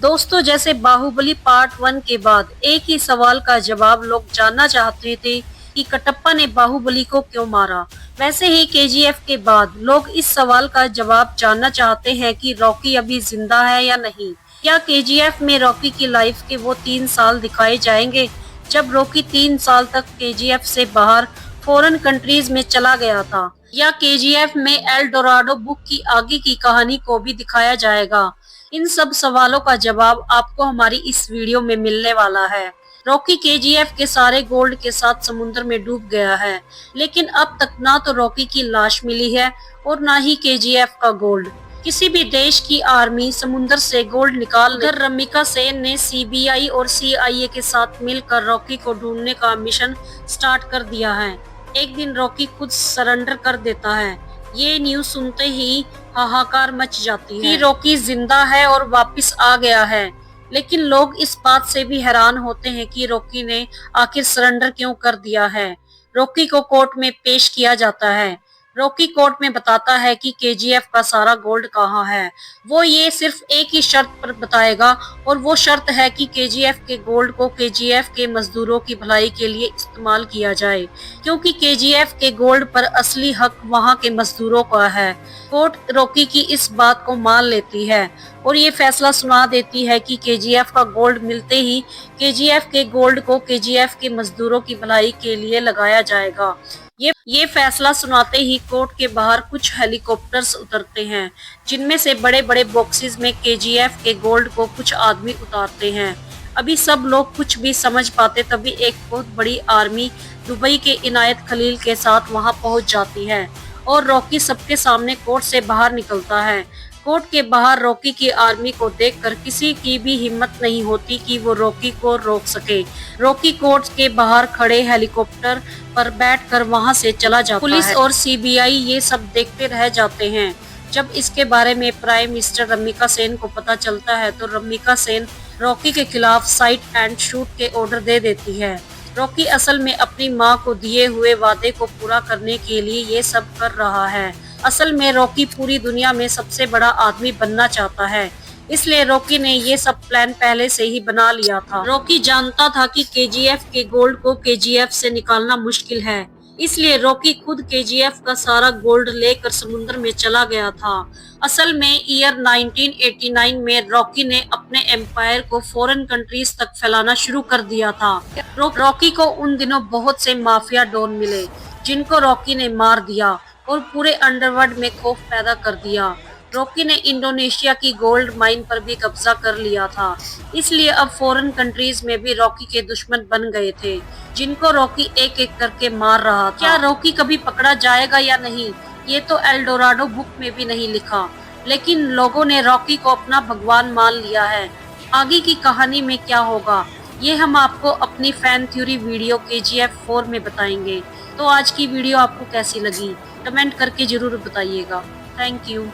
दोस्तों, जैसे बाहुबली पार्ट 1 के बाद एक ही सवाल का जवाब लोग जानना चाहते थे कि कटप्पा ने बाहुबली को क्यों मारा। वैसे ही केजीएफ के बाद लोग इस सवाल का जवाब जानना चाहते हैं कि रॉकी अभी जिंदा है या नहीं। क्या केजीएफ में रॉकी की लाइफ के वो 3 साल दिखाए जाएंगे जब रॉकी 3 साल तक केजीएफ से बाहर फॉरेन कंट्रीज में चला गया था, या केजीएफ में एल डोराडो बुक की आगे की कहानी को भी दिखाया जाएगा। इन सब सवालों का जवाब आपको हमारी इस वीडियो में मिलने वाला है। रॉकी केजीएफ के सारे गोल्ड के साथ समुद्र में डूब गया है, लेकिन अब तक ना तो रॉकी की लाश मिली है और ना ही केजीएफ का गोल्ड। किसी भी देश की आर्मी समुद्र से गोल्ड निकाल कर रमिका सेन ने सीबीआई और सीआईए के साथ मिलकर रॉकी को ढूंढने का मिशन स्टार्ट कर दिया है। एक दिन रॉकी खुद सरेंडर कर देता है। ये न्यूज सुनते ही हाहाकार मच जाती है कि रॉकी जिंदा है और वापस आ गया है। लेकिन लोग इस बात से भी हैरान होते हैं कि रॉकी ने आखिर सरेंडर क्यों कर दिया है। रॉकी को कोर्ट में पेश किया जाता है। रॉकी कोर्ट में बताता है कि केजीएफ का सारा गोल्ड कहाँ है। वो ये सिर्फ एक ही शर्त पर बताएगा, और वो शर्त है कि केजीएफ के गोल्ड को केजीएफ के मजदूरों की भलाई के लिए इस्तेमाल किया जाए, क्योंकि केजीएफ के गोल्ड पर असली हक वहाँ के मजदूरों का है। कोर्ट रॉकी की इस बात को मान लेती है और ये फैसला सुना देती है कि केजीएफ का गोल्ड मिलते ही केजीएफ के गोल्ड को केजीएफ के मजदूरों की भलाई के लिए लगाया जाएगा। ये फैसला सुनाते ही कोर्ट के बाहर कुछ हेलीकॉप्टर्स उतरते हैं, जिनमें से बड़े बड़े बॉक्सेस में केजीएफ के गोल्ड को कुछ आदमी उतारते हैं। अभी सब लोग कुछ भी समझ पाते तभी एक बहुत बड़ी आर्मी दुबई के इनायत खलील के साथ वहां पहुंच जाती है और रॉकी सबके सामने कोर्ट से बाहर निकलता है। कोर्ट के बाहर रॉकी की आर्मी को देखकर किसी की भी हिम्मत नहीं होती कि वो रॉकी को रोक सके। रॉकी कोर्ट के बाहर खड़े हेलीकॉप्टर पर बैठकर वहां से चला जाता है। पुलिस और सीबीआई ये सब देखते रह जाते हैं। जब इसके बारे में प्राइम मिनिस्टर रमिका सेन को पता चलता है तो रमिका सेन रॉकी के खिलाफ साइट एंड शूट के ऑर्डर दे देती है। रॉकी असल में अपनी मां को दिए हुए वादे को पूरा करने के लिए ये सब कर रहा है। असल में रॉकी पूरी दुनिया में सबसे बड़ा आदमी बनना चाहता है, इसलिए रॉकी ने ये सब प्लान पहले से ही बना लिया था। रॉकी जानता था कि केजीएफ के गोल्ड को केजीएफ से निकालना मुश्किल है, इसलिए रॉकी खुद केजीएफ का सारा गोल्ड लेकर समुद्र में चला गया था। असल में ईयर 1989 में रॉकी ने अपने एम्पायर को फॉरेन कंट्रीज तक फैलाना शुरू कर दिया था। रॉकी को उन दिनों बहुत से माफिया डॉन मिले, जिनको रॉकी ने मार दिया और पूरे अंडरवर्ल्ड में खौफ पैदा कर दिया। रॉकी ने इंडोनेशिया की गोल्ड माइन पर भी कब्जा कर लिया था, इसलिए अब फॉरेन कंट्रीज में भी रॉकी के दुश्मन बन गए थे, जिनको रॉकी एक एक करके मार रहा था। क्या रॉकी कभी पकड़ा जाएगा या नहीं, ये तो एल डोराडो बुक में भी नहीं लिखा, लेकिन लोगों ने रॉकी को अपना भगवान मान लिया है। आगे की कहानी में क्या होगा, ये हम आपको अपनी फैन थ्योरी वीडियो केजीएफ 4 में बताएंगे। तो आज की वीडियो आपको कैसी लगी, कमेंट करके जरूर बताइएगा। Thank you.